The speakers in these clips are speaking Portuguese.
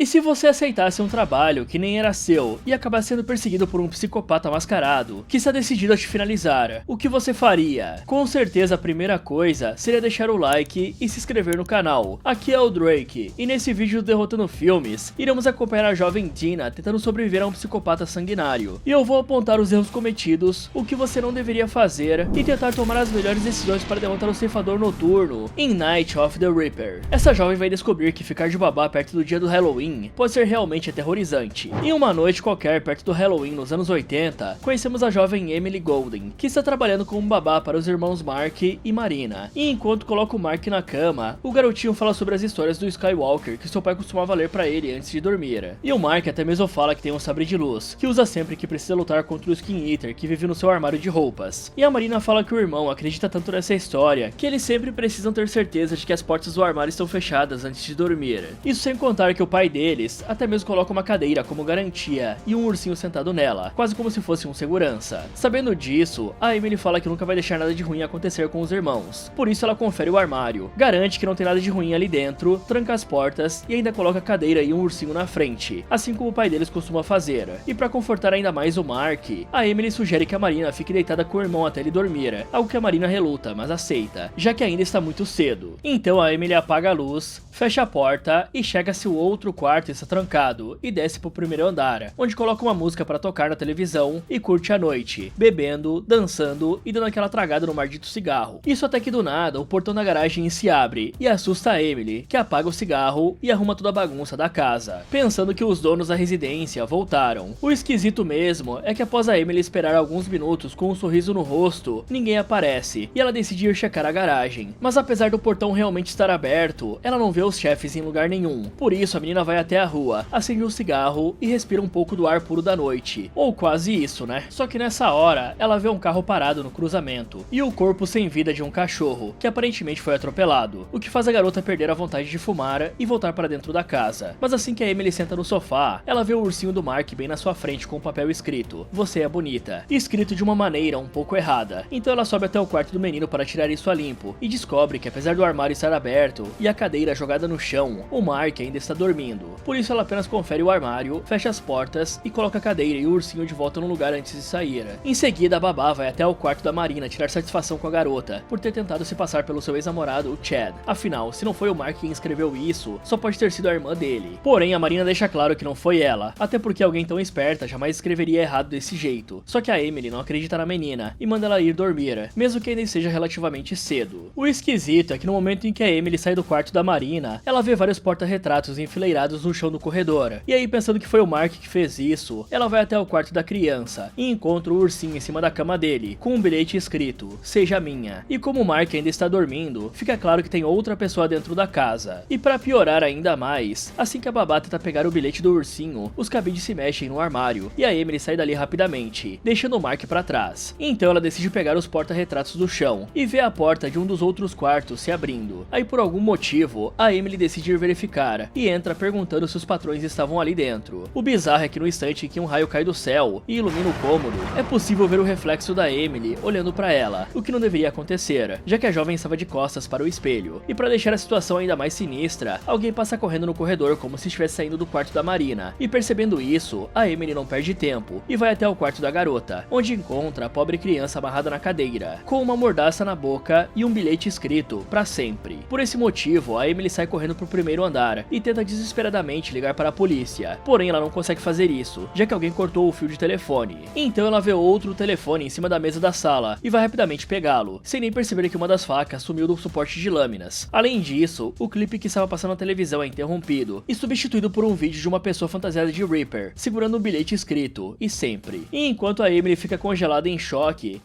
se você aceitasse um trabalho que nem era seu e acabasse sendo perseguido por um psicopata mascarado que está decidido a te finalizar, o que você faria? Com certeza a primeira coisa seria deixar o like e se inscrever no canal. Aqui é o Drake, e nesse vídeo do Derrotando Filmes, iremos acompanhar a jovem Dina tentando sobreviver a um psicopata sanguinário. E eu vou apontar os erros cometidos, o que você não deveria fazer e tentar tomar as melhores decisões para derrotar o ceifador noturno em Night of the Reaper. Essa jovem vai descobrir que ficar de babá perto do dia do Halloween pode ser realmente aterrorizante. Em uma noite qualquer perto do Halloween nos anos 80, conhecemos a jovem Emily Golden, que está trabalhando como babá para os irmãos Mark e Marina. E enquanto coloca o Mark na cama, o garotinho fala sobre as histórias do Skywalker que seu pai costumava ler para ele antes de dormir. E o Mark até mesmo fala que tem um sabre de luz, que usa sempre que precisa lutar contra o Skin Eater que vive no seu armário de roupas. E a Marina fala que o irmão acredita tanto nessa história que eles sempre precisam ter certeza de que as portas do armário estão fechadas antes de dormir. Isso sem contar que o pai deles até mesmo coloca uma cadeira como garantia e um ursinho sentado nela, quase como se fosse um segurança. Sabendo disso, a Emily fala que nunca vai deixar nada de ruim acontecer com os irmãos. Por isso ela confere o armário, garante que não tem nada de ruim ali dentro, tranca as portas e ainda coloca a cadeira e um ursinho na frente, assim como o pai deles costuma fazer. E para confortar ainda mais o Mark, a Emily sugere que a Marina fique deitada com o irmão até ele dormir, algo que a Marina reluta, mas aceita, já que ainda está muito cedo. Então a Emily apaga a luz, fecha a porta e chega se o outro quarto está trancado e desce pro primeiro andar, onde coloca uma música para tocar na televisão e curte a noite, bebendo, dançando e dando aquela tragada no maldito cigarro. Isso até que do nada o portão da garagem se abre e assusta a Emily, que apaga o cigarro e arruma toda a bagunça da casa, pensando que os donos da residência voltaram. O esquisito mesmo é que após a Emily esperar alguns minutos com um sorriso no rosto, ninguém aparece e ela decide ir checar a garagem. Mas apesar do portão realmente estar aberto, ela não vê os chefes em lugar nenhum. Por isso a menina vai até a rua, acende um cigarro e respira um pouco do ar puro da noite. Ou quase isso, né? Só que nessa hora, ela vê um carro parado no cruzamento e o corpo sem vida de um cachorro, que aparentemente foi atropelado, o que faz a garota perder a vontade de fumar e voltar para dentro da casa. Mas assim que a Emily senta no sofá, ela vê o ursinho do Mark bem na sua frente com um papel escrito: "Você é bonita", escrito de uma maneira um pouco errada. Então ela sobe até o quarto do menino para tirar isso a limpo e descobre que apesar do armário estar aberto e a cadeira jogada no chão, o Mark ainda está dormindo. Por isso ela apenas confere o armário, fecha as portas e coloca a cadeira e o ursinho de volta no lugar antes de sair. Em seguida a babá vai até o quarto da Marina tirar satisfação com a garota por ter tentado se passar pelo seu ex-namorado, o Chad. Afinal, se não foi o Mark quem escreveu isso, só pode ter sido a irmã dele. Porém a Marina deixa claro que não foi ela, até porque alguém tão esperta jamais escreveria errado desse jeito. Só que a Emily não acredita na menina e manda ela ir dormir, mesmo que ainda seja relativamente cedo. O esquisito é que no momento em que a Emily sai do quarto da Marina, ela vê vários porta-retratos enfileirados no chão do corredor. E aí, pensando que foi o Mark que fez isso, ela vai até o quarto da criança e encontra o ursinho em cima da cama dele, com um bilhete escrito: "Seja minha". E como o Mark ainda está dormindo, fica claro que tem outra pessoa dentro da casa. E para piorar ainda mais, assim que a babá tenta pegar o bilhete do ursinho, os cabides se mexem no armário e a Emily sai dali rapidamente, deixando o Mark para trás. Então ela decide pegar os porta-retratos do chão e vê a porta de um dos outros quartos se abrindo. Aí por algum motivo, a Emily decide ir verificar e entra perguntando se os patrões estavam ali dentro. O bizarro é que no instante em que um raio cai do céu e ilumina o cômodo, é possível ver o reflexo da Emily olhando para ela, o que não deveria acontecer, já que a jovem estava de costas para o espelho. E para deixar a situação ainda mais sinistra, alguém passa correndo no corredor como se estivesse saindo do quarto da Marina. E percebendo isso, a Emily não perde tempo e vai até o quarto da garota, onde encontra a pobre criança amarrada na cadeira, com uma mordaça na boca e um bilhete escrito: "Pra sempre". Por esse motivo, a Emily sai correndo pro primeiro andar e tenta desesperadamente ligar para a polícia. Porém, ela não consegue fazer isso, já que alguém cortou o fio de telefone. Então ela vê outro telefone em cima da mesa da sala e vai rapidamente pegá-lo, sem nem perceber que uma das facas sumiu do suporte de lâminas. Além disso, o clipe que estava passando na televisão é interrompido e substituído por um vídeo de uma pessoa fantasiada de Reaper, segurando um bilhete escrito: "E sempre". E enquanto a Emily fica congelada em choque,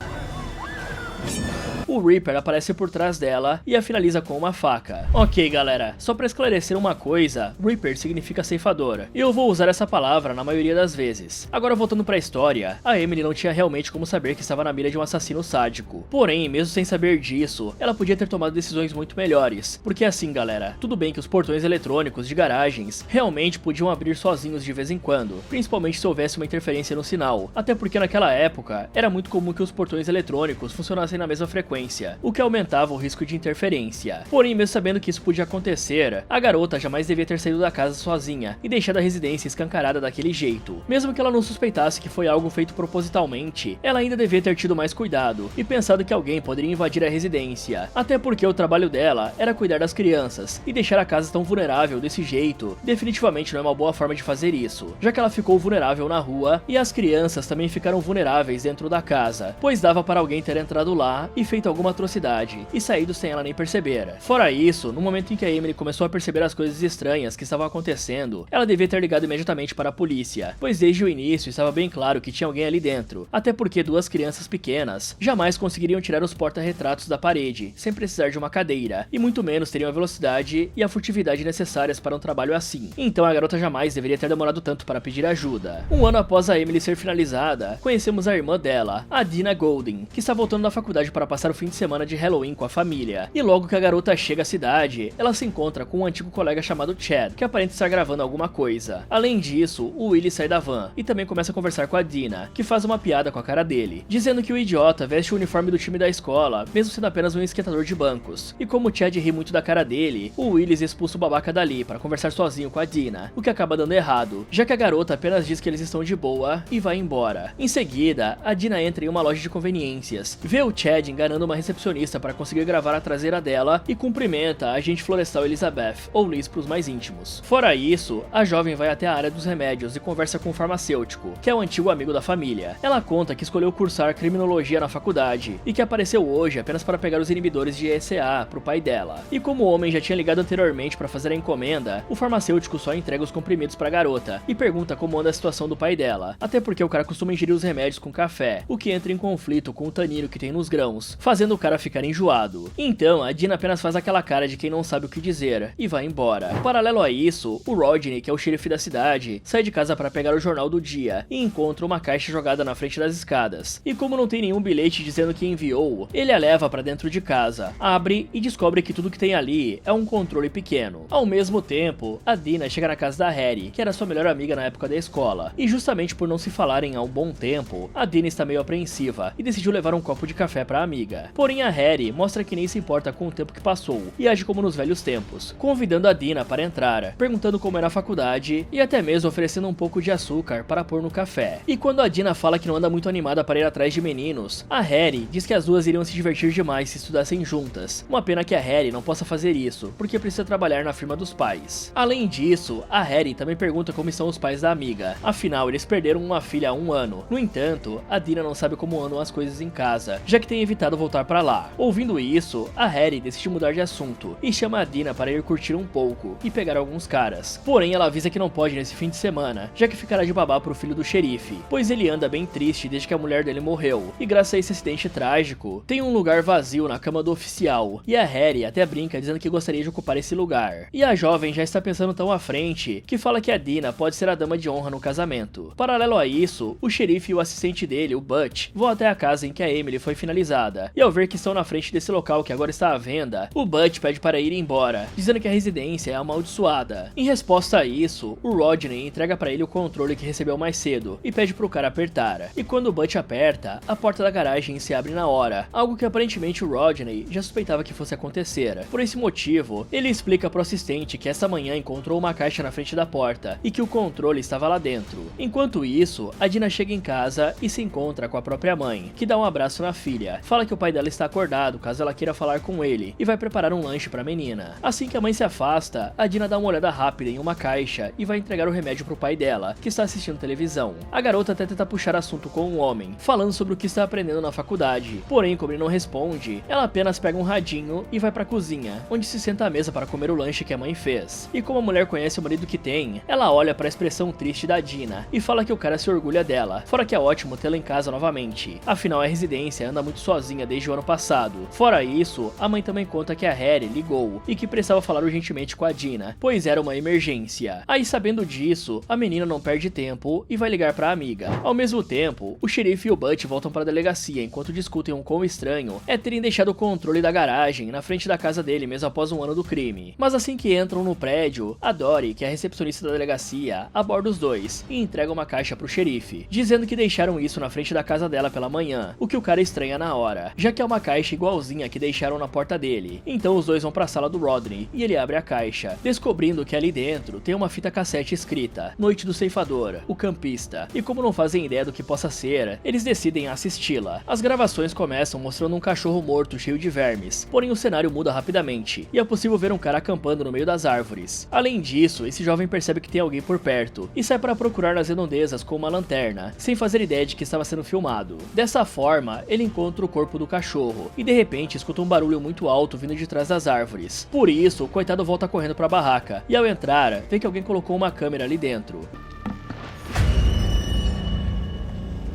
o Reaper aparece por trás dela e a finaliza com uma faca. Ok, galera, só pra esclarecer uma coisa, Reaper significa ceifador, e eu vou usar essa palavra na maioria das vezes. Agora voltando pra história, a Emily não tinha realmente como saber que estava na mira de um assassino sádico. Porém, mesmo sem saber disso, ela podia ter tomado decisões muito melhores. Porque assim, galera, tudo bem que os portões eletrônicos de garagens realmente podiam abrir sozinhos de vez em quando, principalmente se houvesse uma interferência no sinal, até porque naquela época era muito comum que os portões eletrônicos funcionassem na mesma frequência frequência, o que aumentava o risco de interferência. Porém, mesmo sabendo que isso podia acontecer, a garota jamais devia ter saído da casa sozinha e deixado a residência escancarada daquele jeito. Mesmo que ela não suspeitasse que foi algo feito propositalmente, ela ainda devia ter tido mais cuidado e pensado que alguém poderia invadir a residência, até porque o trabalho dela era cuidar das crianças, e deixar a casa tão vulnerável desse jeito definitivamente não é uma boa forma de fazer isso, já que ela ficou vulnerável na rua e as crianças também ficaram vulneráveis dentro da casa, pois dava para alguém ter entrado lá e feito alguma atrocidade e saído sem ela nem perceber. Fora isso, no momento em que a Emily começou a perceber as coisas estranhas que estavam acontecendo, ela devia ter ligado imediatamente para a polícia, pois desde o início estava bem claro que tinha alguém ali dentro, até porque duas crianças pequenas jamais conseguiriam tirar os porta-retratos da parede sem precisar de uma cadeira, e muito menos teriam a velocidade e a furtividade necessárias para um trabalho assim. Então a garota jamais deveria ter demorado tanto para pedir ajuda. Um ano após a Emily ser finalizada, conhecemos a irmã dela, a Dina Golden, que está voltando da faculdade para passar o fim de semana de Halloween com a família. E logo que a garota chega à cidade, ela se encontra com um antigo colega chamado Chad, que aparenta estar gravando alguma coisa. Além disso, o Willie sai da van e também começa a conversar com a Dina, que faz uma piada com a cara dele, dizendo que o idiota veste o uniforme do time da escola, mesmo sendo apenas um esquentador de bancos. E como o Chad ri muito da cara dele, o Willis expulsa o babaca dali para conversar sozinho com a Dina, o que acaba dando errado, já que a garota apenas diz que eles estão de boa e vai embora. Em seguida, a Dina entra em uma loja de conveniências, vê o Chad enganando uma recepcionista para conseguir gravar a traseira dela e cumprimenta a agente florestal Elizabeth, ou Liz pros mais íntimos. Fora isso, a jovem vai até a área dos remédios e conversa com o farmacêutico, que é um antigo amigo da família. Ela conta que escolheu cursar criminologia na faculdade e que apareceu hoje apenas para pegar os inibidores de ECA pro pai dela. E como o homem já tinha ligado anteriormente para fazer a encomenda, o farmacêutico só entrega os comprimidos pra garota e pergunta como anda a situação do pai dela, até porque o cara costuma ingerir os remédios com café, o que entra em conflito com o tanino que tem nos grãos, fazendo o cara ficar enjoado. Então, a Dina apenas faz aquela cara de quem não sabe o que dizer e vai embora. Paralelo a isso, o Rodney, que é o xerife da cidade, sai de casa para pegar o jornal do dia e encontra uma caixa jogada na frente das escadas. E como não tem nenhum bilhete dizendo que enviou, ele a leva para dentro de casa, abre e descobre que tudo que tem ali é um controle pequeno. Ao mesmo tempo, a Dina chega na casa da Harry, que era sua melhor amiga na época da escola, e justamente por não se falarem há um bom tempo, a Dina está meio apreensiva e decidiu levar um copo de café para a amiga. Porém, a Harry mostra que nem se importa com o tempo que passou e age como nos velhos tempos, convidando a Dina para entrar, perguntando como era a faculdade e até mesmo oferecendo um pouco de açúcar para pôr no café. E quando a Dina fala que não anda muito animada para ir atrás de meninos, a Harry diz que as duas iriam se divertir demais se estudassem juntas. Uma pena que a Harry não possa fazer isso, porque precisa trabalhar na firma dos pais. Além disso, a Harry também pergunta como estão os pais da amiga, afinal eles perderam uma filha há um ano. No entanto, a Dina não sabe como andam as coisas em casa, já que tem evitado voltar para lá. Ouvindo isso, a Harry decide mudar de assunto e chama a Dina para ir curtir um pouco e pegar alguns caras. Porém, ela avisa que não pode nesse fim de semana, já que ficará de babá pro filho do xerife, pois ele anda bem triste desde que a mulher dele morreu, e graças a esse acidente trágico, tem um lugar vazio na cama do oficial, e a Harry até brinca dizendo que gostaria de ocupar esse lugar. E a jovem já está pensando tão à frente, que fala que a Dina pode ser a dama de honra no casamento. Paralelo a isso, o xerife e o assistente dele, o Butch, vão até a casa em que a Emily foi finalizada, e ao ver que estão na frente desse local que agora está à venda, o Butch pede para ir embora, dizendo que a residência é amaldiçoada. Em resposta a isso, o Rodney entrega para ele o controle que recebeu mais cedo, e pede pro cara apertar. E quando o Butch aperta, a porta da garagem se abre na hora, algo que aparentemente o Rodney já suspeitava que fosse acontecer. Por esse motivo, ele explica pro assistente que essa manhã encontrou uma caixa na frente da porta, e que o controle estava lá dentro. Enquanto isso, a Dina chega em casa e se encontra com a própria mãe, que dá um abraço na filha, fala que o pai dela está acordado caso ela queira falar com ele, e vai preparar um lanche pra menina. Assim que a mãe se afasta, a Dina dá uma olhada rápida em uma caixa e vai entregar o remédio pro pai dela, que está assistindo televisão. A garota até tenta puxar assunto com o homem, falando sobre o que está aprendendo na faculdade, porém como ele não responde, ela apenas pega um radinho e vai pra cozinha, onde se senta à mesa para comer o lanche que a mãe fez. E como a mulher conhece o marido que tem, ela olha para a expressão triste da Dina e fala que o cara se orgulha dela, fora que é ótimo tê-la em casa novamente, afinal a residência anda muito sozinha desde o ano passado. Fora isso, a mãe também conta que a Harry ligou e que precisava falar urgentemente com a Dina, pois era uma emergência. Aí sabendo disso, a menina não perde tempo e vai ligar pra amiga. Ao mesmo tempo, o xerife e o Butch voltam para a delegacia enquanto discutem um quão estranho é terem deixado o controle da garagem na frente da casa dele mesmo após um ano do crime. Mas assim que entram no prédio, a Dory, que é a recepcionista da delegacia, aborda os dois e entrega uma caixa pro xerife, dizendo que deixaram isso na frente da casa dela pela manhã, o que o cara estranha na hora, já já que é uma caixa igualzinha que deixaram na porta dele. Então os dois vão pra sala do Rodney e ele abre a caixa, descobrindo que ali dentro tem uma fita cassete escrita Noite do Ceifador, o campista, e como não fazem ideia do que possa ser, eles decidem assisti-la. As gravações começam mostrando um cachorro morto cheio de vermes, porém o cenário muda rapidamente, e é possível ver um cara acampando no meio das árvores. Além disso, esse jovem percebe que tem alguém por perto, e sai para procurar nas redondezas com uma lanterna, sem fazer ideia de que estava sendo filmado. Dessa forma, ele encontra o corpo do cachorro, e de repente escuta um barulho muito alto vindo de trás das árvores. Por isso, o coitado volta correndo para a barraca, e ao entrar, vê que alguém colocou uma câmera ali dentro.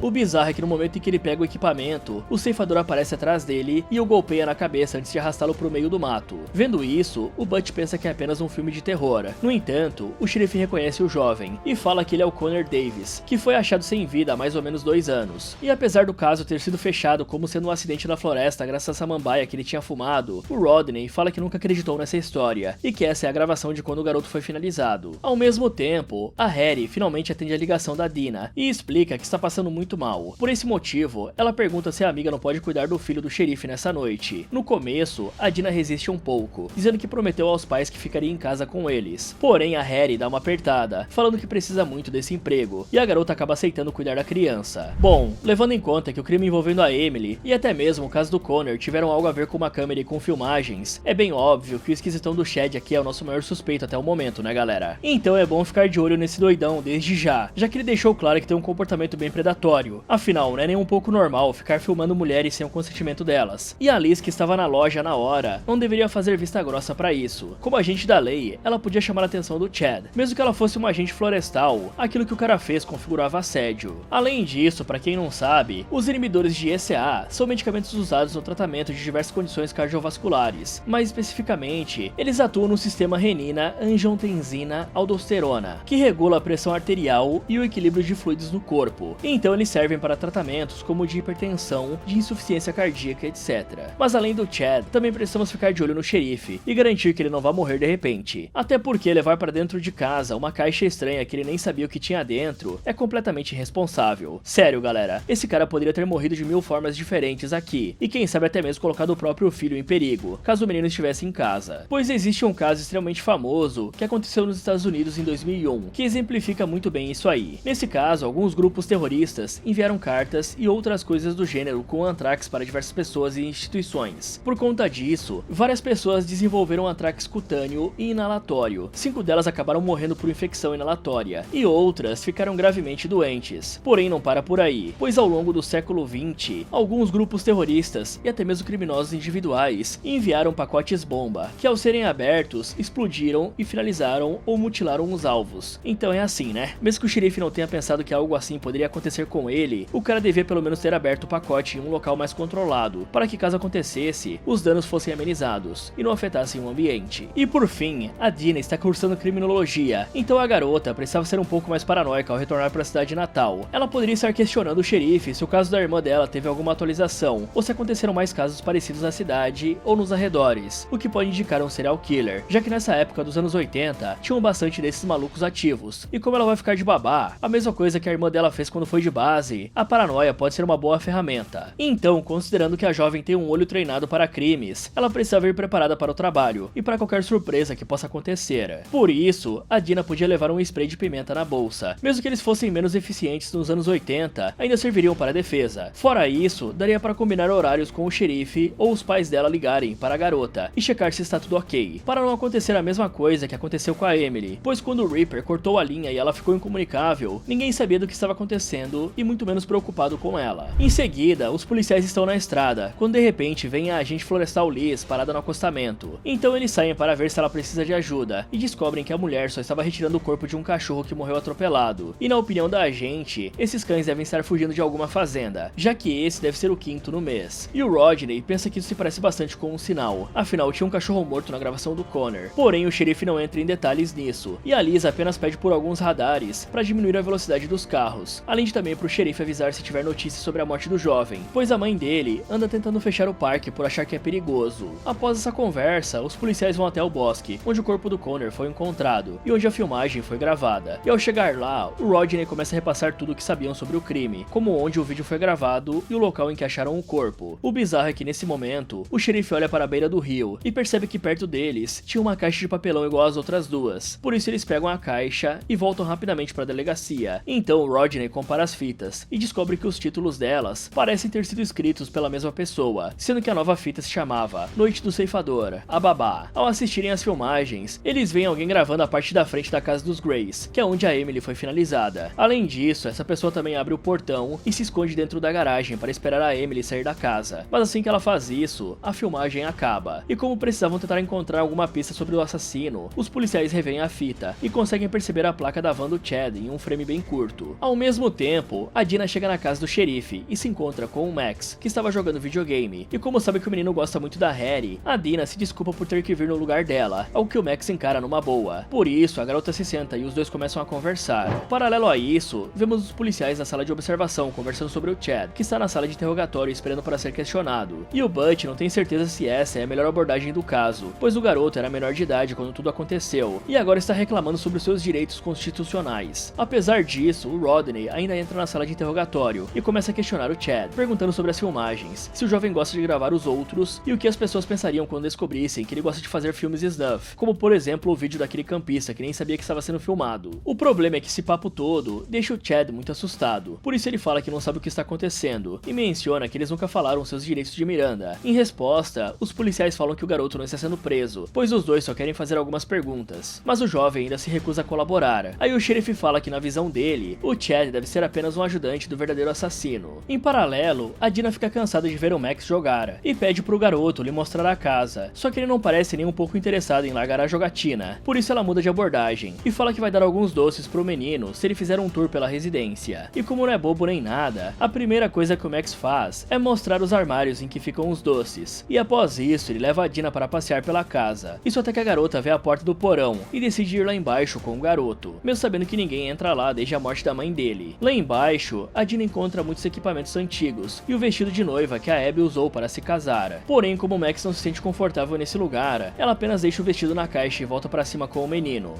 O bizarro é que no momento em que ele pega o equipamento, o ceifador aparece atrás dele e o golpeia na cabeça antes de arrastá-lo pro meio do mato. Vendo isso, o Butch pensa que é apenas um filme de terror. No entanto, o xerife reconhece o jovem e fala que ele é o Connor Davis, que foi achado sem vida há mais ou menos 2 anos. E apesar do caso ter sido fechado como sendo um acidente na floresta graças à samambaia que ele tinha fumado, o Rodney fala que nunca acreditou nessa história e que essa é a gravação de quando o garoto foi finalizado. Ao mesmo tempo, a Harry finalmente atende a ligação da Dina e explica que está passando muito mal. Por esse motivo, ela pergunta se a amiga não pode cuidar do filho do xerife nessa noite. No começo, a Dina resiste um pouco, dizendo que prometeu aos pais que ficaria em casa com eles. Porém, a Harry dá uma apertada, falando que precisa muito desse emprego, e a garota acaba aceitando cuidar da criança. Bom, levando em conta que o crime envolvendo a Emily, e até mesmo o caso do Connor, tiveram algo a ver com uma câmera e com filmagens, é bem óbvio que o esquisitão do Chad aqui é o nosso maior suspeito até o momento, né galera? Então é bom ficar de olho nesse doidão desde já que ele deixou claro que tem um comportamento bem predatório. Afinal, não é nem um pouco normal ficar filmando mulheres sem o consentimento delas. E a Liz, que estava na loja na hora, não deveria fazer vista grossa pra isso. Como agente da lei, ela podia chamar a atenção do Chad. Mesmo que ela fosse uma agente florestal, aquilo que o cara fez configurava assédio. Além disso, pra quem não sabe, os inibidores de ECA são medicamentos usados no tratamento de diversas condições cardiovasculares. Mais especificamente, eles atuam no sistema renina-angiotensina-aldosterona, que regula a pressão arterial e o equilíbrio de fluidos no corpo. Então eles servem para tratamentos como de hipertensão, de insuficiência cardíaca, etc. Mas além do Chad, também precisamos ficar de olho no xerife e garantir que ele não vá morrer de repente. Até porque levar para dentro de casa uma caixa estranha que ele nem sabia o que tinha dentro é completamente irresponsável. Sério galera, esse cara poderia ter morrido de 1000 formas diferentes aqui, e quem sabe até mesmo colocado o próprio filho em perigo, caso o menino estivesse em casa. Pois existe um caso extremamente famoso que aconteceu nos Estados Unidos em 2001, que exemplifica muito bem isso aí. Nesse caso, alguns grupos terroristas enviaram cartas e outras coisas do gênero com antrax para diversas pessoas e instituições. Por conta disso, várias pessoas desenvolveram antrax cutâneo e inalatório. 5 delas acabaram morrendo por infecção inalatória, e outras ficaram gravemente doentes. Porém não para por aí, pois ao longo do século XX, alguns grupos terroristas e até mesmo criminosos individuais enviaram pacotes bomba, que ao serem abertos, explodiram e finalizaram ou mutilaram os alvos. Então é assim, né? Mesmo que o xerife não tenha pensado que algo assim poderia acontecer com ele, o cara devia pelo menos ter aberto o pacote em um local mais controlado, para que caso acontecesse, os danos fossem amenizados e não afetassem o ambiente. E por fim, a Dina está cursando criminologia, então a garota precisava ser um pouco mais paranoica ao retornar para a cidade natal. Ela poderia estar questionando o xerife se o caso da irmã dela teve alguma atualização, ou se aconteceram mais casos parecidos na cidade ou nos arredores, o que pode indicar um serial killer, já que nessa época dos anos 80, tinham bastante desses malucos ativos. E como ela vai ficar de babá, a mesma coisa que a irmã dela fez quando foi de base, a paranoia pode ser uma boa ferramenta. Então, considerando que a jovem tem um olho treinado para crimes, ela precisa vir preparada para o trabalho e para qualquer surpresa que possa acontecer. Por isso, a Dina podia levar um spray de pimenta na bolsa. Mesmo que eles fossem menos eficientes nos anos 80, ainda serviriam para a defesa. Fora isso, daria para combinar horários com o xerife ou os pais dela ligarem para a garota e checar se está tudo ok, para não acontecer a mesma coisa que aconteceu com a Emily, pois quando o Reaper cortou a linha e ela ficou incomunicável, ninguém sabia do que estava acontecendo e muito menos preocupado com ela. Em seguida, os policiais estão na estrada, quando de repente vem a agente florestal Liz parada no acostamento. Então eles saem para ver se ela precisa de ajuda e descobrem que a mulher só estava retirando o corpo de um cachorro que morreu atropelado. E na opinião da agente, esses cães devem estar fugindo de alguma fazenda, já que esse deve ser o 5º no mês. E o Rodney pensa que isso se parece bastante com um sinal, afinal tinha um cachorro morto na gravação do Connor. Porém o xerife não entra em detalhes nisso, e a Liz apenas pede por alguns radares para diminuir a velocidade dos carros, além de também pro xerife avisar se tiver notícias sobre a morte do jovem, pois a mãe dele anda tentando fechar o parque por achar que é perigoso. Após essa conversa, os policiais vão até o bosque, onde o corpo do Connor foi encontrado e onde a filmagem foi gravada. E ao chegar lá, o Rodney começa a repassar tudo o que sabiam sobre o crime, como onde o vídeo foi gravado e o local em que acharam o corpo. O bizarro é que nesse momento, o xerife olha para a beira do rio e percebe que perto deles tinha uma caixa de papelão igual às outras duas. Por isso eles pegam a caixa e voltam rapidamente para a delegacia. Então o Rodney compara as fitas e descobre que os títulos delas parecem ter sido escritos pela mesma pessoa, sendo que a nova fita se chamava Noite do Ceifador, a Babá. Ao assistirem as filmagens, eles veem alguém gravando a parte da frente da casa dos Grays, que é onde a Emily foi finalizada. Além disso, essa pessoa também abre o portão e se esconde dentro da garagem para esperar a Emily sair da casa. Mas assim que ela faz isso, a filmagem acaba. E como precisavam tentar encontrar alguma pista sobre o assassino, os policiais revêem a fita e conseguem perceber a placa da van do Chad em um frame bem curto. Ao mesmo tempo, a Dina chega na casa do xerife e se encontra com o Max, que estava jogando videogame. E como sabe que o menino gosta muito da Harry, a Dina se desculpa por ter que vir no lugar dela, ao que o Max encara numa boa. Por isso, a garota se senta e os dois começam a conversar. Paralelo a isso, vemos os policiais na sala de observação conversando sobre o Chad, que está na sala de interrogatório esperando para ser questionado. E o Butch não tem certeza se essa é a melhor abordagem do caso, pois o garoto era menor de idade quando tudo aconteceu, e agora está reclamando sobre os seus direitos constitucionais. Apesar disso, o Rodney ainda entra na sala de interrogatório e começa a questionar o Chad, perguntando sobre as filmagens, se o jovem gosta de gravar os outros e o que as pessoas pensariam quando descobrissem que ele gosta de fazer filmes snuff, como por exemplo o vídeo daquele campista que nem sabia que estava sendo filmado. O problema é que esse papo todo deixa o Chad muito assustado, por isso ele fala que não sabe o que está acontecendo e menciona que eles nunca falaram seus direitos de Miranda. Em resposta, os policiais falam que o garoto não está sendo preso, pois os dois só querem fazer algumas perguntas, mas o jovem ainda se recusa a colaborar. Aí o xerife fala que na visão dele, o Chad deve ser apenas um ajudante do verdadeiro assassino. Em paralelo, a Dina fica cansada de ver o Max jogar e pede pro garoto lhe mostrar a casa, só que ele não parece nem um pouco interessado em largar a jogatina, por isso ela muda de abordagem e fala que vai dar alguns doces pro menino se ele fizer um tour pela residência. E como não é bobo nem nada, a primeira coisa que o Max faz é mostrar os armários em que ficam os doces, e após isso ele leva a Dina para passear pela casa. Isso até que a garota vê a porta do porão e decide ir lá embaixo com o garoto, mesmo sabendo que ninguém entra lá desde a morte da mãe dele. Lá embaixo, a Dina encontra muitos equipamentos antigos e o vestido de noiva que a Abby usou para se casar. Porém, como o Max não se sente confortável nesse lugar, ela apenas deixa o vestido na caixa e volta para cima com o menino.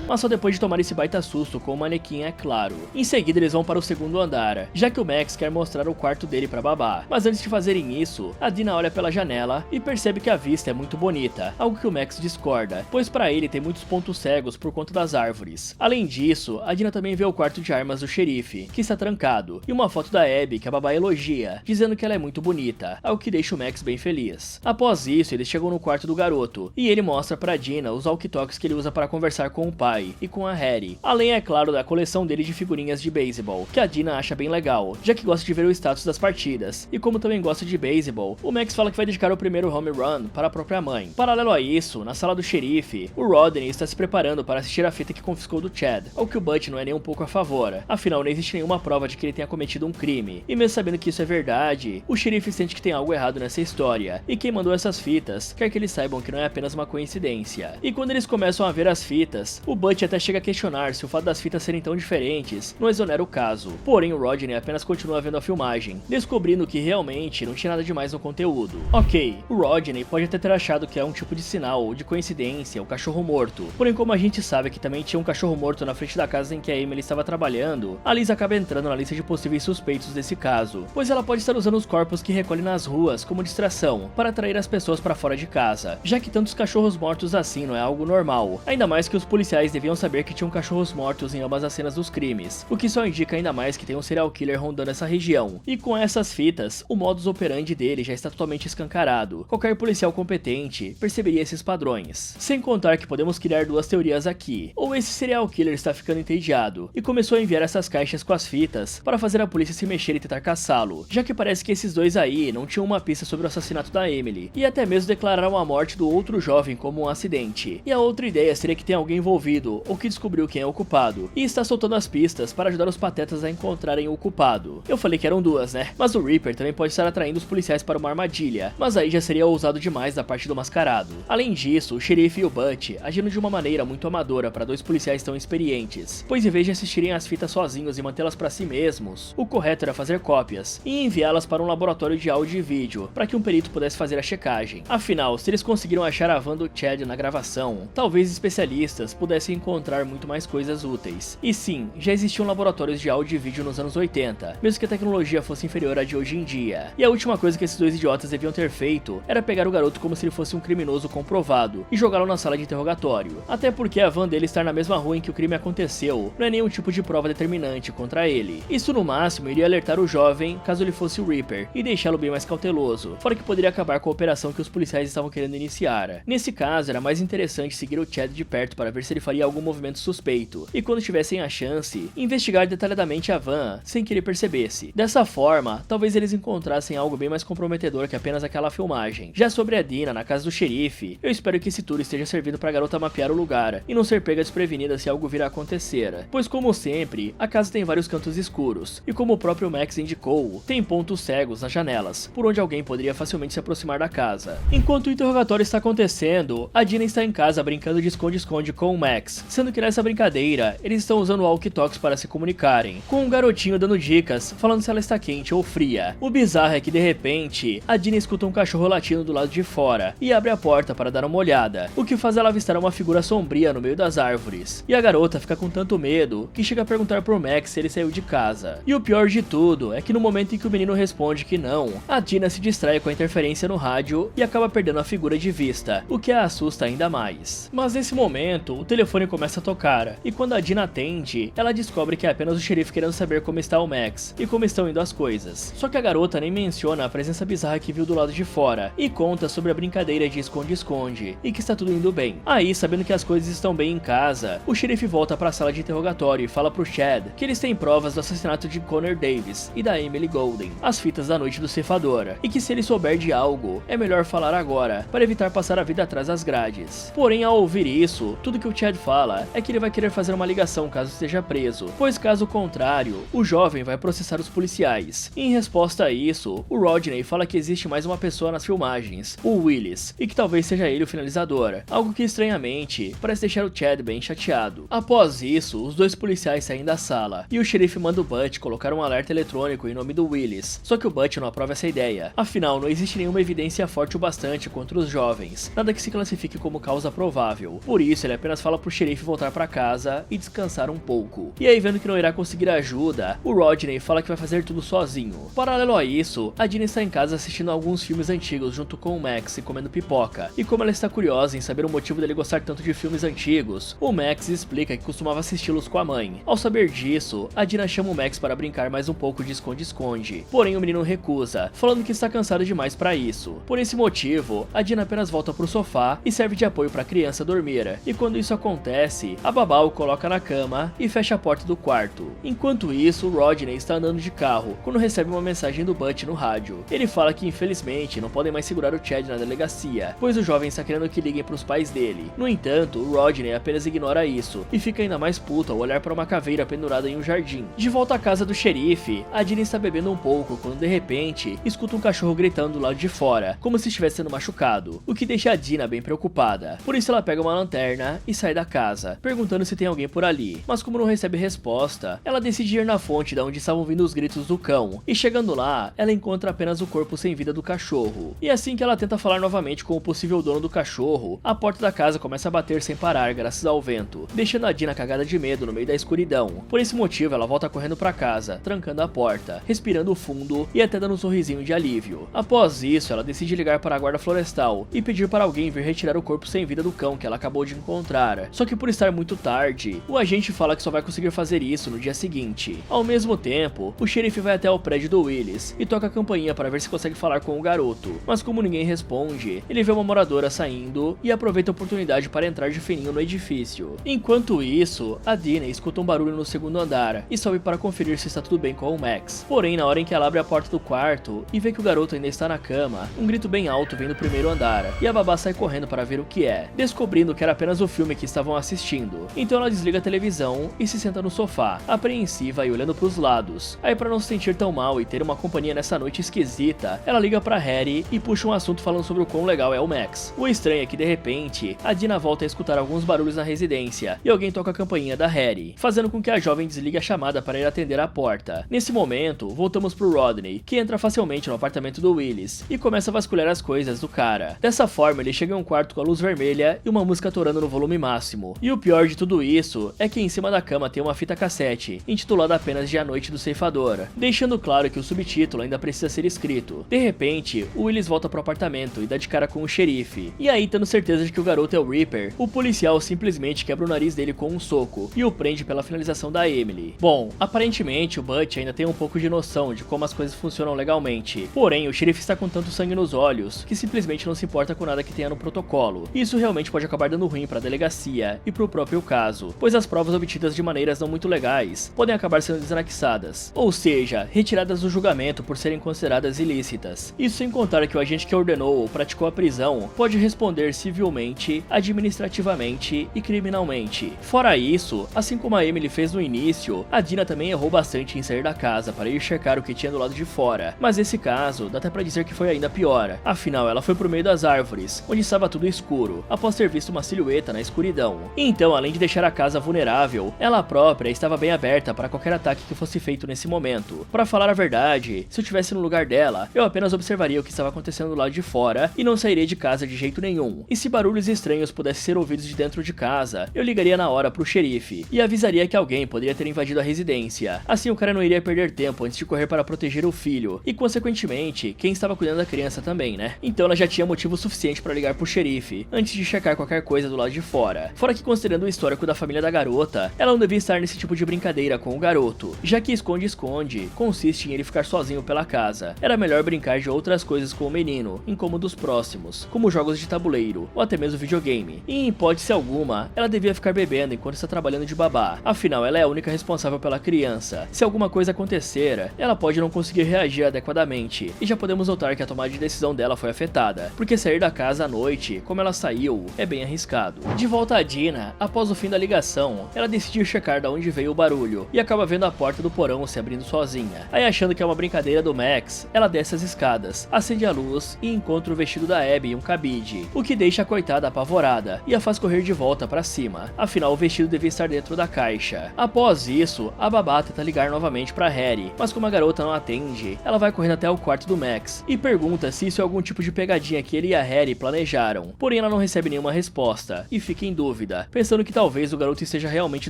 Mas só depois de tomar esse baita susto com o manequim, é claro. Em seguida eles vão para o segundo andar, já que o Max quer mostrar o quarto dele pra Babá. Mas antes de fazerem isso, a Dina olha pela janela e percebe que a vista é muito bonita, algo que o Max discorda, pois pra ele tem muitos pontos cegos por conta das árvores. Além disso, a Dina também vê o quarto de armas do xerife, que está trancado, e uma foto da Abby que a Babá elogia, dizendo que ela é muito bonita, algo que deixa o Max bem feliz. Após isso, eles chegam no quarto do garoto, e ele mostra pra Dina os walkie-talkies que ele usa para conversar com o pai e com a Harry, além, é claro, da coleção dele de figurinhas de beisebol, que a Dina acha bem legal, já que gosta de ver o status das partidas, e como também gosta de beisebol, o Max fala que vai dedicar o primeiro home run para a própria mãe. Paralelo a isso, na sala do xerife, o Rodney está se preparando para assistir a fita que confiscou do Chad, ao que o Butch não é nem um pouco a favor, afinal não existe nenhuma prova de que ele tenha cometido um crime, e mesmo sabendo que isso é verdade, o xerife sente que tem algo errado nessa história, e quem mandou essas fitas quer que eles saibam que não é apenas uma coincidência. E quando eles começam a ver as fitas, o Butch até chega a questionar se o fato das fitas serem tão diferentes não exonera o caso. Porém, o Rodney apenas continua vendo a filmagem, descobrindo que realmente não tinha nada demais no conteúdo. Ok, o Rodney pode até ter achado que é um tipo de sinal ou de coincidência, o cachorro morto. Porém, como a gente sabe que também tinha um cachorro morto na frente da casa em que a Emily estava trabalhando, a Liz acaba entrando na lista de possíveis suspeitos desse caso, pois ela pode estar usando os corpos que recolhe nas ruas como distração para atrair as pessoas para fora de casa, já que tantos cachorros mortos assim não é algo normal, ainda mais que os policiais deviam saber que tinham cachorros mortos em ambas as cenas dos crimes, o que só indica ainda mais que tem um serial killer rondando essa região. E com essas fitas, o modus operandi dele já está totalmente escancarado. Qualquer policial competente perceberia esses padrões. Sem contar que podemos criar duas teorias aqui. Ou esse serial killer está ficando entediado e começou a enviar essas caixas com as fitas para fazer a polícia se mexer e tentar caçá-lo, já que parece que esses dois aí não tinham uma pista sobre o assassinato da Emily, e até mesmo declararam a morte do outro jovem como um acidente. E a outra ideia seria que tem alguém envolvido escondido ou que descobriu quem é o culpado, e está soltando as pistas para ajudar os patetas a encontrarem o culpado. Eu falei que eram duas, né? Mas o Reaper também pode estar atraindo os policiais para uma armadilha, mas aí já seria ousado demais da parte do mascarado. Além disso, o xerife e o Butch agindo de uma maneira muito amadora para dois policiais tão experientes, pois em vez de assistirem as fitas sozinhos e mantê-las para si mesmos, o correto era fazer cópias e enviá-las para um laboratório de áudio e vídeo para que um perito pudesse fazer a checagem. Afinal, se eles conseguiram achar a van do Chad na gravação, talvez especialistas pudessem encontrar muito mais coisas úteis. E sim, já existiam laboratórios de áudio e vídeo nos anos 80, mesmo que a tecnologia fosse inferior à de hoje em dia. E a última coisa que esses dois idiotas deviam ter feito era pegar o garoto como se ele fosse um criminoso comprovado e jogá-lo na sala de interrogatório. Até porque a van dele estar na mesma rua em que o crime aconteceu não é nenhum tipo de prova determinante contra ele. Isso no máximo iria alertar o jovem caso ele fosse o Reaper e deixá-lo bem mais cauteloso, fora que poderia acabar com a operação que os policiais estavam querendo iniciar. Nesse caso, era mais interessante seguir o Chad de perto para ver se ele faria algum movimento suspeito, e quando tivessem a chance, investigar detalhadamente a van sem que ele percebesse. Dessa forma, talvez eles encontrassem algo bem mais comprometedor que apenas aquela filmagem. Já sobre a Dina, na casa do xerife, eu espero que esse tour esteja servindo para a garota mapear o lugar e não ser pega desprevenida se algo vir a acontecer, pois como sempre, a casa tem vários cantos escuros, e como o próprio Max indicou, tem pontos cegos nas janelas, por onde alguém poderia facilmente se aproximar da casa. Enquanto o interrogatório está acontecendo, a Dina está em casa brincando de esconde-esconde com o Max, sendo que nessa brincadeira, eles estão usando walkie-talkies para se comunicarem, com um garotinho dando dicas, falando se ela está quente ou fria. O bizarro é que de repente, a Dina escuta um cachorro latindo do lado de fora, e abre a porta para dar uma olhada, o que faz ela avistar uma figura sombria no meio das árvores, e a garota fica com tanto medo, que chega a perguntar pro Max se ele saiu de casa. E o pior de tudo, é que no momento em que o menino responde que não, a Dina se distrai com a interferência no rádio, e acaba perdendo a figura de vista, o que a assusta ainda mais. Mas nesse momento, o telefone começa a tocar, e quando a Dina atende, ela descobre que é apenas o xerife querendo saber como está o Max, e como estão indo as coisas. Só que a garota nem menciona a presença bizarra que viu do lado de fora, e conta sobre a brincadeira de esconde-esconde, e que está tudo indo bem. Aí, sabendo que as coisas estão bem em casa, o xerife volta para a sala de interrogatório e fala pro Chad que eles têm provas do assassinato de Connor Davis e da Emily Golden, as fitas da noite do ceifador, e que se ele souber de algo, é melhor falar agora, para evitar passar a vida atrás das grades. Porém, ao ouvir isso, tudo que o Chad fala é que ele vai querer fazer uma ligação caso esteja preso, pois caso contrário, o jovem vai processar os policiais. Em resposta a isso, o Rodney fala que existe mais uma pessoa nas filmagens, o Willis, e que talvez seja ele o finalizador, algo que estranhamente parece deixar o Chad bem chateado. Após isso, os dois policiais saem da sala, e o xerife manda o Butch colocar um alerta eletrônico em nome do Willis, só que o Butch não aprova essa ideia, afinal não existe nenhuma evidência forte o bastante contra os jovens, nada que se classifique como causa provável, por isso ele apenas fala pro xerife voltar para casa e descansar um pouco. E aí, vendo que não irá conseguir ajuda, o Rodney fala que vai fazer tudo sozinho. Paralelo a isso, a Dina está em casa assistindo alguns filmes antigos junto com o Max e comendo pipoca, e como ela está curiosa em saber o motivo dele gostar tanto de filmes antigos, o Max explica que costumava assisti-los com a mãe. Ao saber disso, a Dina chama o Max para brincar mais um pouco de esconde-esconde, porém o menino recusa, falando que está cansado demais para isso. Por esse motivo, a Dina apenas volta pro sofá e serve de apoio para a criança dormir, e quando isso acontece, a babá o coloca na cama e fecha a porta do quarto. Enquanto isso, o Rodney está andando de carro, quando recebe uma mensagem do Butch no rádio. Ele fala que infelizmente não podem mais segurar o Chad na delegacia, pois o jovem está querendo que liguem pros pais dele. No entanto, o Rodney apenas ignora isso, e fica ainda mais puto ao olhar para uma caveira pendurada em um jardim. De volta à casa do xerife, a Dina está bebendo um pouco quando de repente, escuta um cachorro gritando do lado de fora, como se estivesse sendo machucado, o que deixa a Dina bem preocupada. Por isso ela pega uma lanterna e sai da casa, perguntando se tem alguém por ali, mas como não recebe resposta, ela decide ir na fonte da onde estavam vindo os gritos do cão, e chegando lá, ela encontra apenas o corpo sem vida do cachorro. E assim que ela tenta falar novamente com o possível dono do cachorro, a porta da casa começa a bater sem parar graças ao vento, deixando a Dina cagada de medo no meio da escuridão. Por esse motivo, ela volta correndo pra casa, trancando a porta, respirando fundo e até dando um sorrisinho de alívio. Após isso, ela decide ligar para a guarda florestal e pedir para alguém vir retirar o corpo sem vida do cão que ela acabou de encontrar. Só que por estar muito tarde, o agente fala que só vai conseguir fazer isso no dia seguinte. Ao mesmo tempo, o xerife vai até o prédio do Willis e toca a campainha para ver se consegue falar com o garoto, mas como ninguém responde, ele vê uma moradora saindo e aproveita a oportunidade para entrar de fininho no edifício. Enquanto isso, a Dina escuta um barulho no segundo andar e sobe para conferir se está tudo bem com o Max. Porém, na hora em que ela abre a porta do quarto e vê que o garoto ainda está na cama, um grito bem alto vem do primeiro andar e a babá sai correndo para ver o que é, descobrindo que era apenas o filme que estavam estavam assistindo. Então ela desliga a televisão e se senta no sofá, apreensiva e olhando pros lados. Aí, pra não se sentir tão mal e ter uma companhia nessa noite esquisita, ela liga pra Harry e puxa um assunto falando sobre o quão legal é o Max. O estranho é que de repente, a Dina volta a escutar alguns barulhos na residência e alguém toca a campainha da Harry, fazendo com que a jovem desligue a chamada para ir atender a porta. Nesse momento, voltamos pro Rodney, que entra facilmente no apartamento do Willis e começa a vasculhar as coisas do cara. Dessa forma, ele chega em um quarto com a luz vermelha e uma música torando no volume máximo. E o pior de tudo isso é que em cima da cama tem uma fita cassete, intitulada apenas de A Noite do Ceifador, deixando claro que o subtítulo ainda precisa ser escrito. De repente, o Willis volta pro apartamento e dá de cara com o xerife. E aí, tendo certeza de que o garoto é o Reaper, o policial simplesmente quebra o nariz dele com um soco e o prende pela finalização da Emily. Bom, aparentemente o Butch ainda tem um pouco de noção de como as coisas funcionam legalmente. Porém, o xerife está com tanto sangue nos olhos que simplesmente não se importa com nada que tenha no protocolo. Isso realmente pode acabar dando ruim pra delegacia e pro próprio caso, pois as provas obtidas de maneiras não muito legais podem acabar sendo desanexadas, ou seja, retiradas do julgamento por serem consideradas ilícitas. Isso sem contar que o agente que ordenou ou praticou a prisão pode responder civilmente, administrativamente e criminalmente. Fora isso, assim como a Emily fez no início, a Dina também errou bastante em sair da casa para ir checar o que tinha do lado de fora, mas nesse caso, dá até pra dizer que foi ainda pior. Afinal, ela foi pro meio das árvores, onde estava tudo escuro, após ter visto uma silhueta na escuridão. Então, além de deixar a casa vulnerável, ela própria estava bem aberta para qualquer ataque que fosse feito nesse momento. Para falar a verdade, se eu estivesse no lugar dela, eu apenas observaria o que estava acontecendo do lado de fora e não sairia de casa de jeito nenhum. E se barulhos estranhos pudessem ser ouvidos de dentro de casa, eu ligaria na hora pro xerife e avisaria que alguém poderia ter invadido a residência. Assim o cara não iria perder tempo antes de correr para proteger o filho e, consequentemente, quem estava cuidando da criança também, né? Então ela já tinha motivo suficiente para ligar pro xerife antes de checar qualquer coisa do lado de fora. Fora que, considerando o histórico da família da garota, ela não devia estar nesse tipo de brincadeira com o garoto, já que esconde-esconde consiste em ele ficar sozinho pela casa. Era melhor brincar de outras coisas com o menino, em cômodos próximos, como jogos de tabuleiro ou até mesmo videogame. E em hipótese alguma, ela devia ficar bebendo enquanto está trabalhando de babá. Afinal, ela é a única responsável pela criança. Se alguma coisa acontecer, ela pode não conseguir reagir adequadamente. E já podemos notar que a tomada de decisão dela foi afetada, porque sair da casa à noite, como ela saiu, é bem arriscado. De volta a Dina, após o fim da ligação, ela decidiu checar de onde veio o barulho e acaba vendo a porta do porão se abrindo sozinha. Aí, achando que é uma brincadeira do Max, ela desce as escadas, acende a luz e encontra o vestido da Abby em um cabide, o que deixa a coitada apavorada e a faz correr de volta pra cima. Afinal, o vestido devia estar dentro da caixa. Após isso, a babá tenta ligar novamente pra Harry, mas como a garota não atende, ela vai correndo até o quarto do Max e pergunta se isso é algum tipo de pegadinha que ele e a Harry planejaram. Porém, ela não recebe nenhuma resposta e fica em dúvida, pensando que talvez o garoto esteja realmente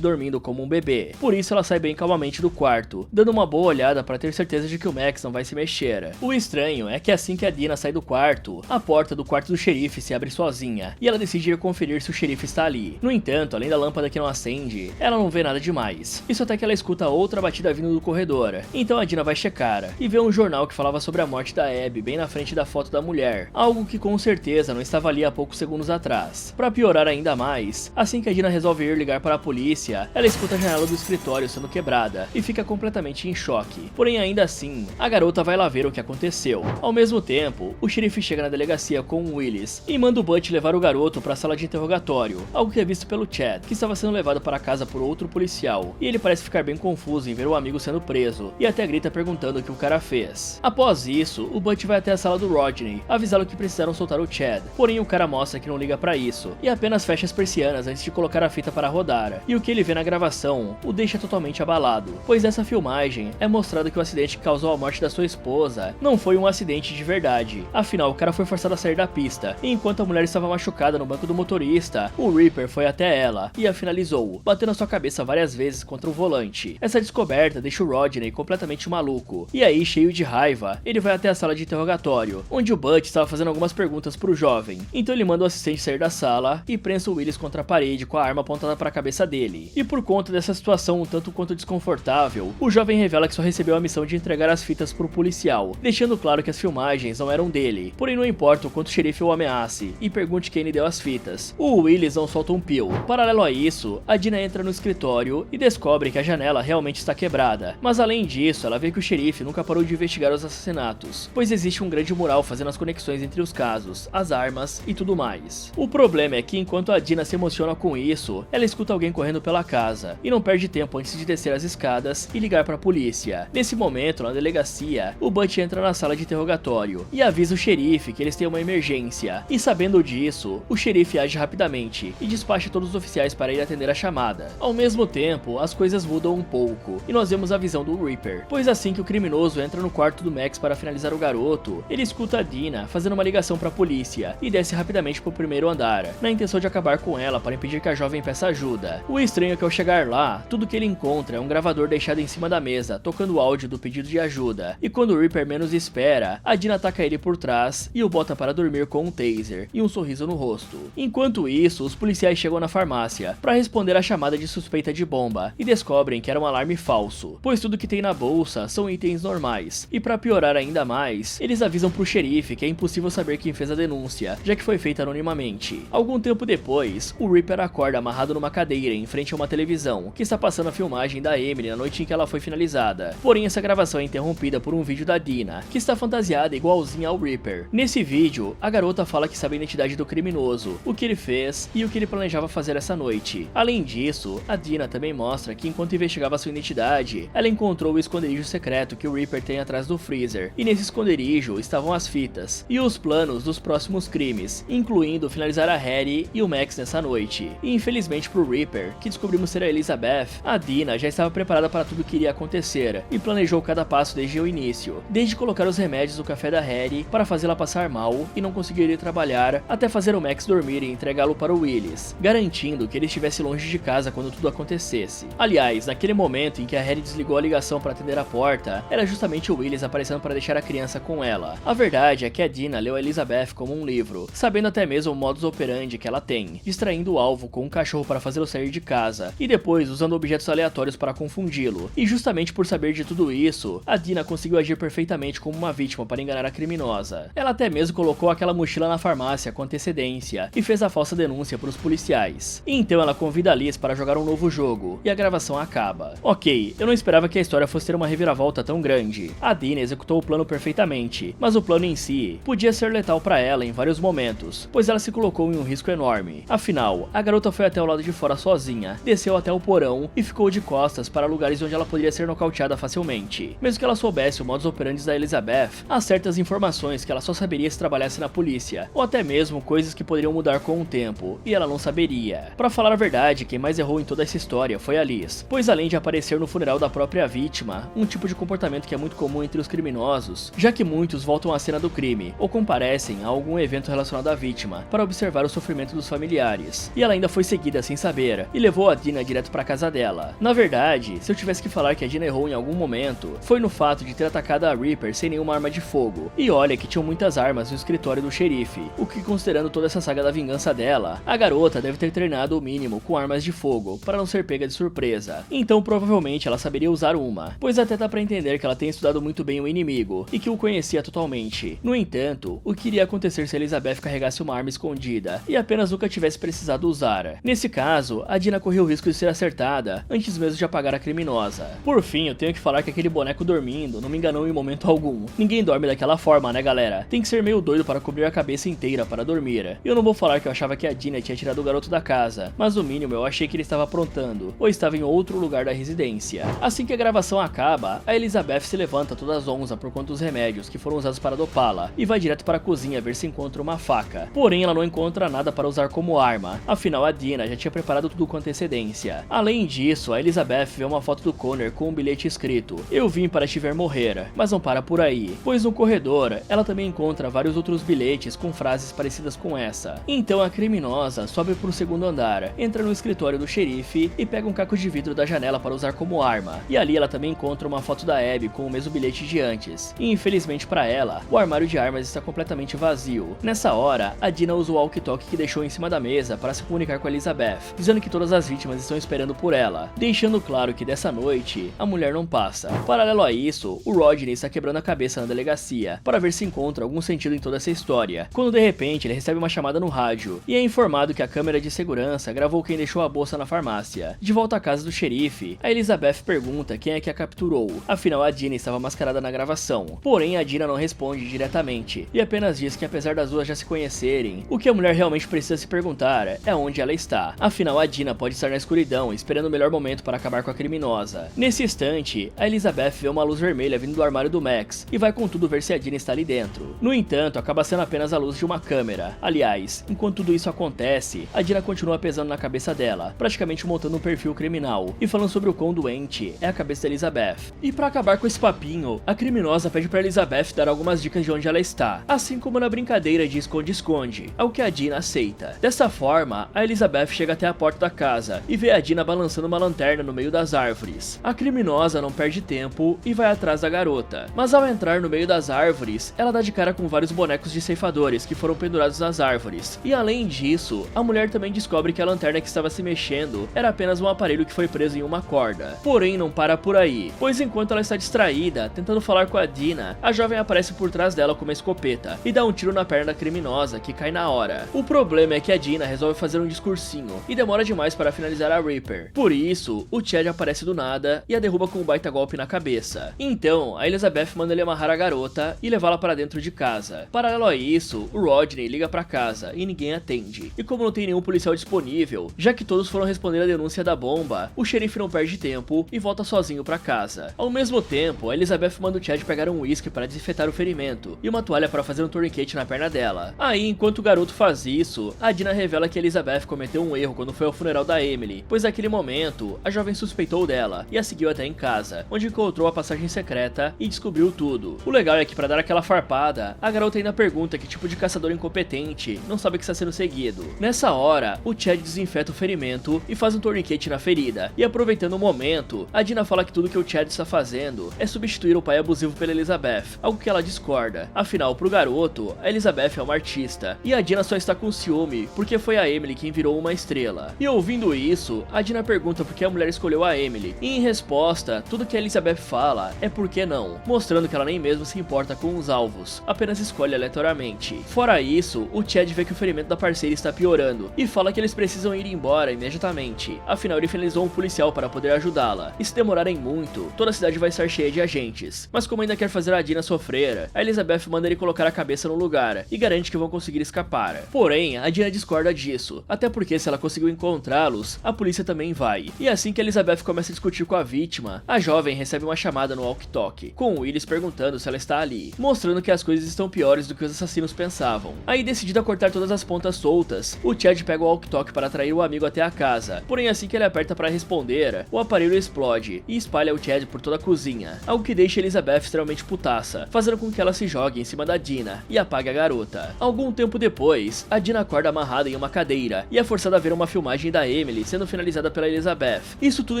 dormindo como um bebê. Por isso, ela sai bem calmamente do quarto, dando uma boa olhada para ter certeza de que o Max não vai se mexer. O estranho é que assim que a Dina sai do quarto, a porta do quarto do xerife se abre sozinha e ela decide ir conferir se o xerife está ali. No entanto, além da lâmpada que não acende, ela não vê nada demais. Isso até que ela escuta outra batida vindo do corredor. Então a Dina vai checar e vê um jornal que falava sobre a morte da Abby bem na frente da foto da mulher, algo que com certeza não estava ali há poucos segundos atrás. Para piorar ainda mais, assim que a Dina resolve ir ligar para a polícia, ela escuta a janela do escritório sendo quebrada e fica completamente em choque. Porém, ainda assim, a garota vai lá ver o que aconteceu. Ao mesmo tempo, o xerife chega na delegacia com o Willis e manda o Butch levar o garoto para a sala de interrogatório, algo que é visto pelo Chad, que estava sendo levado para casa por outro policial, e ele parece ficar bem confuso em ver o amigo sendo preso e até grita perguntando o que o cara fez. Após isso, o Butch vai até a sala do Rodney, avisá-lo que precisaram soltar o Chad, porém o cara mostra que não liga para isso e apenas fecha as persianas antes de colocar a fita para rodar, e o que ele vê na gravação o deixa totalmente abalado, pois nessa filmagem é mostrado que o acidente que causou a morte da sua esposa não foi um acidente de verdade. Afinal, o cara foi forçado a sair da pista, e enquanto a mulher estava machucada no banco do motorista, o Reaper foi até ela e a finalizou, batendo a sua cabeça várias vezes contra o volante. Essa descoberta deixa o Rodney completamente maluco, e aí, cheio de raiva, ele vai até a sala de interrogatório, onde o Butch estava fazendo algumas perguntas pro jovem. Então ele manda o assistente sair da sala e prensa o Willis contra a parede com a arma apontada para a cabeça dele. E por conta dessa situação um tanto quanto desconfortável, o jovem revela que só recebeu a missão de entregar as fitas pro policial, deixando claro que as filmagens não eram dele. Porém, não importa o quanto o xerife o ameace e pergunte quem lhe deu as fitas, o Willis não solta um pio. Paralelo a isso, a Dina entra no escritório e descobre que a janela realmente está quebrada. Mas além disso, ela vê que o xerife nunca parou de investigar os assassinatos, pois existe um grande mural fazendo as conexões entre os casos, as armas e tudo mais. O problema é que enquanto a Dina se emociona emociona com isso, ela escuta alguém correndo pela casa e não perde tempo antes de descer as escadas e ligar para a polícia. Nesse momento, na delegacia, o Butch entra na sala de interrogatório e avisa o xerife que eles têm uma emergência. E sabendo disso, o xerife age rapidamente e despacha todos os oficiais para ir atender a chamada. Ao mesmo tempo, as coisas mudam um pouco e nós vemos a visão do Reaper, pois assim que o criminoso entra no quarto do Max para finalizar o garoto, ele escuta a Dina fazendo uma ligação para a polícia e desce rapidamente para o primeiro andar, na intenção de acabar com ela para impedir que a jovem peça ajuda. O estranho é que ao chegar lá, tudo que ele encontra é um gravador deixado em cima da mesa, tocando o áudio do pedido de ajuda, e quando o Reaper menos espera, a Dina ataca ele por trás e o bota para dormir com um taser e um sorriso no rosto. Enquanto isso, os policiais chegam na farmácia para responder à chamada de suspeita de bomba e descobrem que era um alarme falso, pois tudo que tem na bolsa são itens normais, e para piorar ainda mais, eles avisam pro xerife que é impossível saber quem fez a denúncia, já que foi feita anonimamente. Algum tempo depois, o Reaper acorda amarrado numa cadeira em frente a uma televisão, que está passando a filmagem da Emily na noite em que ela foi finalizada. Porém, essa gravação é interrompida por um vídeo da Dina, que está fantasiada igualzinha ao Reaper. Nesse vídeo, a garota fala que sabe a identidade do criminoso, o que ele fez e o que ele planejava fazer essa noite. Além disso, a Dina também mostra que enquanto investigava sua identidade, ela encontrou o esconderijo secreto que o Reaper tem atrás do freezer, e nesse esconderijo estavam as fitas e os planos dos próximos crimes, incluindo finalizar a Hattie e o Max nessa noite. E infelizmente pro Reaper, que descobrimos ser a Elizabeth, a Dina já estava preparada para tudo que iria acontecer e planejou cada passo desde o início, desde colocar os remédios no café da Hattie para fazê-la passar mal e não conseguir ir trabalhar, até fazer o Max dormir e entregá-lo para o Willis, garantindo que ele estivesse longe de casa quando tudo acontecesse. Aliás, naquele momento em que a Hattie desligou a ligação para atender a porta, era justamente o Willis aparecendo para deixar a criança com ela. A verdade é que a Dina leu a Elizabeth como um livro, sabendo até mesmo o modus operandi que ela tem, distraindo o alvo com um cachorro para fazê-lo sair de casa, e depois usando objetos aleatórios para confundi-lo. E justamente por saber de tudo isso, a Dina conseguiu agir perfeitamente como uma vítima para enganar a criminosa. Ela até mesmo colocou aquela mochila na farmácia com antecedência e fez a falsa denúncia para os policiais. E então ela convida a Liz para jogar um novo jogo, e a gravação acaba. Ok, eu não esperava que a história fosse ter uma reviravolta tão grande. A Dina executou o plano perfeitamente, mas o plano em si podia ser letal para ela em vários momentos, pois ela se colocou em um risco enorme. Afinal, a garota foi até o lado de fora sozinha, desceu até o porão e ficou de costas para lugares onde ela poderia ser nocauteada facilmente. Mesmo que ela soubesse o modus operandi da Elizabeth, há certas informações que ela só saberia se trabalhasse na polícia, ou até mesmo coisas que poderiam mudar com o tempo, e ela não saberia. Para falar a verdade, quem mais errou em toda essa história foi a Liz, pois além de aparecer no funeral da própria vítima, um tipo de comportamento que é muito comum entre os criminosos, já que muitos voltam à cena do crime, ou comparecem a algum evento relacionado à vítima, para observar o sofrimento dos familiares. E ela ainda foi seguida sem saber, e levou a Dina direto para casa dela. Na verdade, se eu tivesse que falar que a Dina errou em algum momento, foi no fato de ter atacado a Reaper sem nenhuma arma de fogo. E olha que tinham muitas armas no escritório do xerife, o que, considerando toda essa saga da vingança dela, a garota deve ter treinado o mínimo com armas de fogo, para não ser pega de surpresa. Então provavelmente ela saberia usar uma, pois até dá pra entender que ela tem estudado muito bem o inimigo, e que o conhecia totalmente. No entanto, o que iria acontecer se Elizabeth carregasse uma arma escondida, e apenas nunca tivesse precisado usar? Nesse caso, a Dina correu o risco de ser acertada, antes mesmo de apagar a criminosa. Por fim, eu tenho que falar que aquele boneco dormindo não me enganou em momento algum. Ninguém dorme daquela forma, né galera? Tem que ser meio doido para cobrir a cabeça inteira para dormir. Eu não vou falar que eu achava que a Dina tinha tirado o garoto da casa, mas no mínimo eu achei que ele estava aprontando, ou estava em outro lugar da residência. Assim que a gravação acaba, a Elizabeth se levanta toda zonza por conta dos remédios que foram usados para dopá-la, e vai direto para a cozinha ver se encontra uma faca. Porém, ela não encontra nada para usar como arma, afinal a Dina já tinha preparado tudo com antecedência. Além disso, a Elizabeth vê uma foto do Connor com um bilhete escrito: "Eu vim para te ver morrer", mas não para por aí, pois no corredor ela também encontra vários outros bilhetes com frases parecidas com essa. Então a criminosa sobe para o segundo andar, entra no escritório do xerife e pega um caco de vidro da janela para usar como arma, e ali ela também encontra uma foto da Abby com o mesmo bilhete de antes, e infelizmente para ela, o armário de armas está completamente vazio. Nessa hora, a Dina usa o walkie-talkie que deixou em cima da mesa para se comunicar com a Elizabeth, dizendo que todas as vítimas estão esperando por ela, deixando claro que dessa noite, a mulher não passa. Paralelo a isso, o Rodney está quebrando a cabeça na delegacia, para ver se encontra algum sentido em toda essa história, quando de repente ele recebe uma chamada no rádio, e é informado que a câmera de segurança gravou quem deixou a bolsa na farmácia. De volta à casa do xerife, a Elizabeth pergunta quem é que a capturou, afinal a Dina estava mascarada na gravação. Porém, a Dina não responde diretamente, e apenas diz que apesar das duas já se conhecerem, o que a mulher realmente precisa se perguntar é onde ela está. Afinal, a Dina pode estar na escuridão, esperando o melhor momento para acabar com a criminosa. Nesse instante, a Elizabeth vê uma luz vermelha vindo do armário do Max e vai com tudo ver se a Dina está ali dentro. No entanto, acaba sendo apenas a luz de uma câmera. Aliás, enquanto tudo isso acontece, a Dina continua pesando na cabeça dela, praticamente montando um perfil criminal e falando sobre o quão doente é a cabeça da Elizabeth. E para acabar com esse papinho, a criminosa pede para Elizabeth dar algumas dicas de onde ela está, assim como na brincadeira de esconde-esconde, ao que a Dina aceita. Dessa forma, a Elizabeth chega até a porta da casa e vê a Dina balançando uma lanterna no meio das árvores. A criminosa não perde tempo e vai atrás da garota, mas ao entrar no meio das árvores, ela dá de cara com vários bonecos de ceifadores que foram pendurados nas árvores. E além disso, a mulher também descobre que a lanterna que estava se mexendo era apenas um aparelho que foi preso em uma corda. Porém, não para por aí, pois enquanto ela está distraída, tentando falar com a Dina, a jovem aparece por trás dela com uma escopeta e dá um tiro na perna da criminosa, que cai na hora. O problema é que a Dina resolve fazer um discursinho e demora demais para finalizar a Reaper. Por isso, o Chad aparece do nada e a derruba com um baita golpe na cabeça. Então, a Elizabeth manda ele amarrar a garota e levá-la para dentro de casa. Paralelo a isso, o Rodney liga para casa e ninguém atende. E como não tem nenhum policial disponível, já que todos foram responder a denúncia da bomba, o xerife não perde tempo e volta sozinho para casa. Ao mesmo tempo, a Elizabeth manda o Chad pegar um whisky para desinfetar o ferimento e uma toalha para fazer um tourniquet na perna dela. Aí, enquanto o garoto faz isso, a Dina revela que a Elizabeth cometeu um erro quando foi ao funeral da Emily, pois naquele momento, a jovem suspeitou dela e a seguiu até em casa, onde encontrou a passagem secreta e descobriu tudo. O legal é que para dar aquela farpada, a garota ainda pergunta que tipo de caçador incompetente não sabe que está sendo seguido. Nessa hora, o Chad desinfeta o ferimento e faz um tourniquet na ferida, e aproveitando o momento, a Dina fala que tudo que o Chad está fazendo é substituir o pai abusivo pela Elizabeth, algo que ela discorda. Afinal, pro garoto, a Elizabeth é uma artista, e a Dina só está com ciúme porque foi a Emily quem virou uma estrela. E ouvindo isso, a Dina pergunta por que a mulher escolheu a Emily, e em resposta, tudo que a Elizabeth fala é por que não, mostrando que ela nem mesmo se importa com os alvos, apenas escolhe aleatoriamente. Fora isso, o Chad vê que o ferimento da parceira está piorando, e fala que eles precisam ir embora imediatamente, afinal ele finalizou um policial para poder ajudá-la, e se demorarem muito, toda a cidade vai estar cheia de agentes. Mas como ainda quer fazer a Dina sofrer, a Elizabeth manda ele colocar a cabeça no lugar, e garante que vão conseguir escapar. Porém, a Dina discorda disso, até porque se ela conseguiu encontrá-los, a polícia também vai. E assim que a Elizabeth começa a discutir com a vítima, a jovem recebe uma chamada no walkie-talkie, com Willis perguntando se ela está ali, mostrando que as coisas estão piores do que os assassinos pensavam. Aí, decidido a cortar todas as pontas soltas, o Chad pega o walkie-talkie para atrair o amigo até a casa. Porém, assim que ele aperta para responder, o aparelho explode e espalha o Chad por toda a cozinha, algo que deixa Elizabeth extremamente putaça, fazendo com que ela se jogue em cima da Dina e apague a garota. Algum tempo depois, a Dina acorda amarrada em uma cadeira e é forçada a ver uma filmagem da Emily sendo finalizada pela Elizabeth. Isso tudo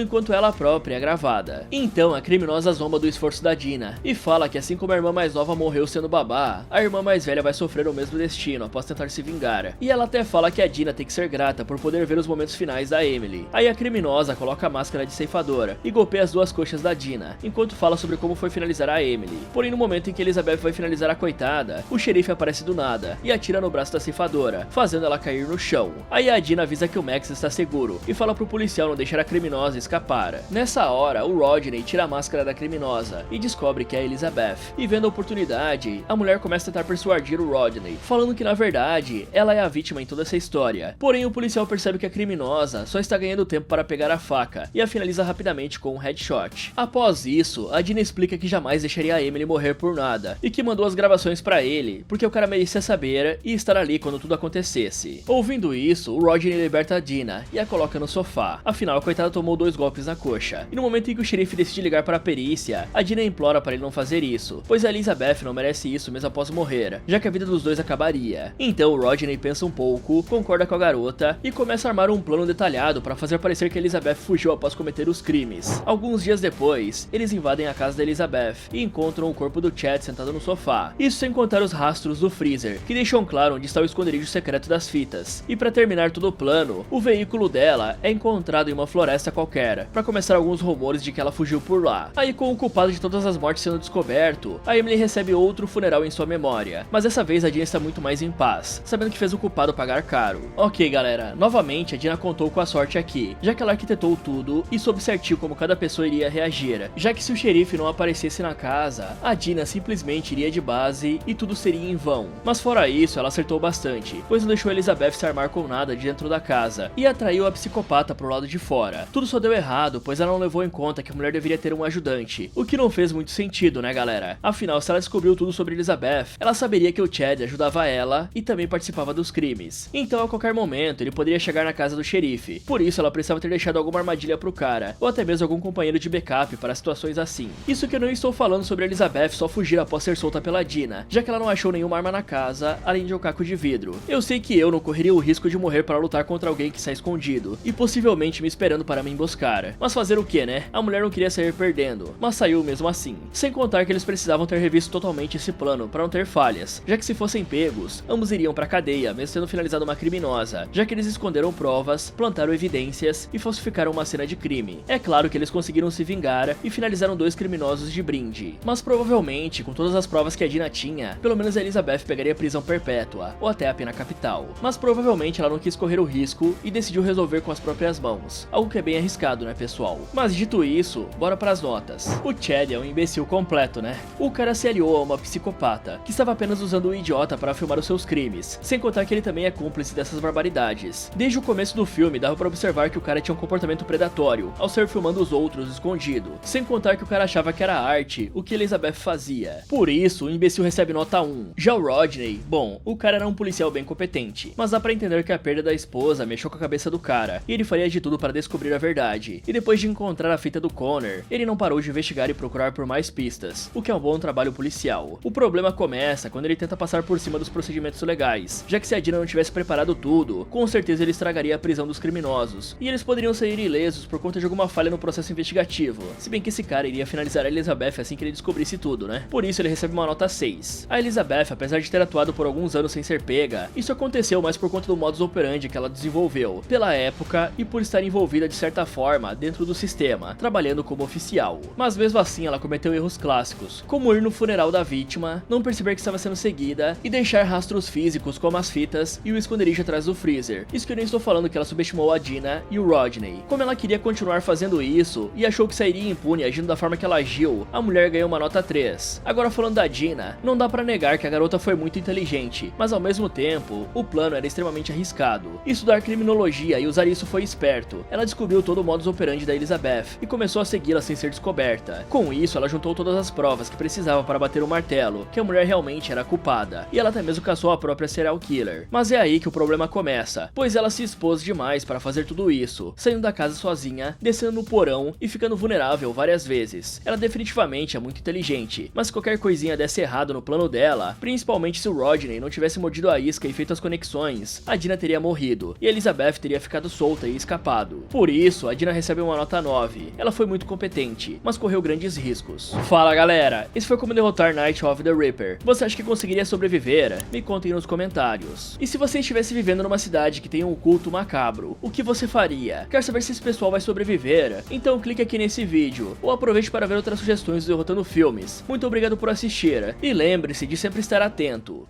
enquanto ela própria é gravada. Então, a criminosa zomba do esforço da Dina e fala que assim como a irmã mais nova morreu sendo babá, a irmã mais velha vai sofrer o mesmo destino após tentar se vingar. E ela até fala que a Dina tem que ser grata por poder ver os momentos finais da Emily. Aí a criminosa coloca a máscara de ceifadora e golpeia as duas coxas da Dina, enquanto fala sobre como foi finalizar a Emily. Porém, no momento em que Elizabeth vai finalizar a coitada, o xerife aparece do nada e atira no braço da ceifadora, fazendo ela cair no chão. Aí a Dina avisa que o Max está seguro e fala pro policial não deixar a criminosa escapar. Nessa hora, o Rodney tira a máscara da criminosa e descobre que é a Elizabeth. E vendo a oportunidade, a mulher começa a tentar persuadir o Rodney, falando que na verdade, ela é a vítima em toda essa história. Porém, o policial percebe que a criminosa só está ganhando tempo para pegar a faca e a finaliza rapidamente com um headshot. Após isso, a Dina explica que jamais deixaria a Emily morrer por nada e que mandou as gravações pra ele porque o cara merecia saber e estar ali quando tudo acontecesse. Ouvindo isso, o Rodney liberta a Dina e a coloca no sofá. Afinal, a coitada tomou 2 golpes na coxa. E no momento em que o xerife decide ligar para a perícia, a Dina implora para ele não fazer isso, pois a Elizabeth não merece isso mesmo após morrer, já que a vida dos dois acabaria. Então o Rodney pensa um pouco, concorda com a garota e começa a armar um plano detalhado para fazer parecer que a Elizabeth fugiu após cometer os crimes. Alguns dias depois, eles invadem a casa da Elizabeth e encontram o corpo do Chad sentado no sofá. Isso sem contar os rastros do freezer, que deixam claro onde está o esconderijo secreto das fitas. E para terminar todo o plano, o veículo dela é encontrado em uma floresta qualquer, para começar alguns rumores de que ela fugiu por lá. Aí, com o culpado de todas as mortes sendo descoberto, a Emily recebe outro funeral em sua memória, mas dessa vez a Dina está muito mais em paz, sabendo que fez o culpado pagar caro. Ok, galera, novamente a Dina contou com a sorte aqui, já que ela arquitetou tudo e soube certinho como cada pessoa iria reagir, já que se o xerife não aparecesse na casa, a Dina simplesmente iria de base e tudo seria em vão. Mas fora isso, ela acertou bastante, pois não deixou Elizabeth se armar marcou nada de dentro da casa e atraiu a psicopata pro lado de fora. Tudo só deu errado, pois ela não levou em conta que a mulher deveria ter um ajudante, o que não fez muito sentido, né galera? Afinal, se ela descobriu tudo sobre Elizabeth, ela saberia que o Chad ajudava ela e também participava dos crimes. Então a qualquer momento ele poderia chegar na casa do xerife, por isso ela precisava ter deixado alguma armadilha pro cara, ou até mesmo algum companheiro de backup para situações assim. Isso que eu não estou falando sobre Elizabeth só fugir após ser solta pela Dina, já que ela não achou nenhuma arma na casa, além de um caco de vidro. Eu sei que eu não correria o risco de morrer para lutar contra alguém que está escondido, e possivelmente me esperando para me emboscar. Mas fazer o que, né? A mulher não queria sair perdendo, mas saiu mesmo assim. Sem contar que eles precisavam ter revisto totalmente esse plano para não ter falhas, já que se fossem pegos, ambos iriam pra cadeia, mesmo tendo finalizado uma criminosa, já que eles esconderam provas, plantaram evidências e falsificaram uma cena de crime. É claro que eles conseguiram se vingar e finalizaram 2 criminosos de brinde, mas provavelmente, com todas as provas que a Dina tinha, pelo menos a Elizabeth pegaria prisão perpétua, ou até a pena capital. Mas provavelmente ela não quis correr o risco e decidiu resolver com as próprias mãos, algo que é bem arriscado, né pessoal? Mas dito isso, bora pras notas. O Chad é um imbecil completo, né? O cara se aliou a uma psicopata, que estava apenas usando o idiota para filmar os seus crimes, sem contar que ele também é cúmplice dessas barbaridades. Desde o começo do filme dava pra observar que o cara tinha um comportamento predatório, ao ser filmando os outros escondido, sem contar que o cara achava que era arte o que Elizabeth fazia. Por isso, o imbecil recebe nota 1. Já o Rodney, bom, o cara era um policial bem competente, mas dá pra entender que a perda da esposa mexeu com a cabeça do cara, e ele faria de tudo para descobrir a verdade. E depois de encontrar a fita do Connor, ele não parou de investigar e procurar por mais pistas, o que é um bom trabalho policial. O problema começa quando ele tenta passar por cima dos procedimentos legais, já que se a Dina não tivesse preparado tudo, com certeza ele estragaria a prisão dos criminosos, e eles poderiam sair ilesos por conta de alguma falha no processo investigativo, se bem que esse cara iria finalizar a Elizabeth assim que ele descobrisse tudo, né? Por isso ele recebe uma nota 6. A Elizabeth, apesar de ter atuado por alguns anos sem ser pega, isso aconteceu mais por conta do modus operandi que ela desenvolveu, pela época e por estar envolvida de certa forma dentro do sistema, trabalhando como oficial. Mas mesmo assim ela cometeu erros clássicos, como ir no funeral da vítima, não perceber que estava sendo seguida e deixar rastros físicos como as fitas e o esconderijo atrás do freezer. Isso que eu nem estou falando que ela subestimou a Dina e o Rodney. Como ela queria continuar fazendo isso e achou que sairia impune agindo da forma que ela agiu, a mulher ganhou uma nota 3. Agora falando da Dina, não dá pra negar que a garota foi muito inteligente, mas ao mesmo tempo, o plano era extremamente arriscado. Estudar criminologia e usar isso foi esperto. Ela descobriu todo o modus operandi da Elizabeth e começou a segui-la sem ser descoberta. Com isso, ela juntou todas as provas que precisava para bater o martelo, que a mulher realmente era culpada, e ela até mesmo caçou a própria serial killer. Mas é aí que o problema começa, pois ela se expôs demais para fazer tudo isso, saindo da casa sozinha, descendo no porão e ficando vulnerável várias vezes. Ela definitivamente é muito inteligente, mas se qualquer coisinha desse errado no plano dela, principalmente se o Rodney não tivesse mordido a isca e feito as conexões, a Dina teria morrido, e Elizabeth teria ficado solta e escapado. Por isso, a Dina recebe uma nota 9. Ela foi muito competente, mas correu grandes riscos. Fala galera, esse foi como derrotar Night of the Ripper. Você acha que conseguiria sobreviver? Me contem nos comentários. E se você estivesse vivendo numa cidade que tem um culto macabro, o que você faria? Quer saber se esse pessoal vai sobreviver? Então clique aqui nesse vídeo, ou aproveite para ver outras sugestões do Derrotando Filmes. Muito obrigado por assistir, e lembre-se de sempre estar atento.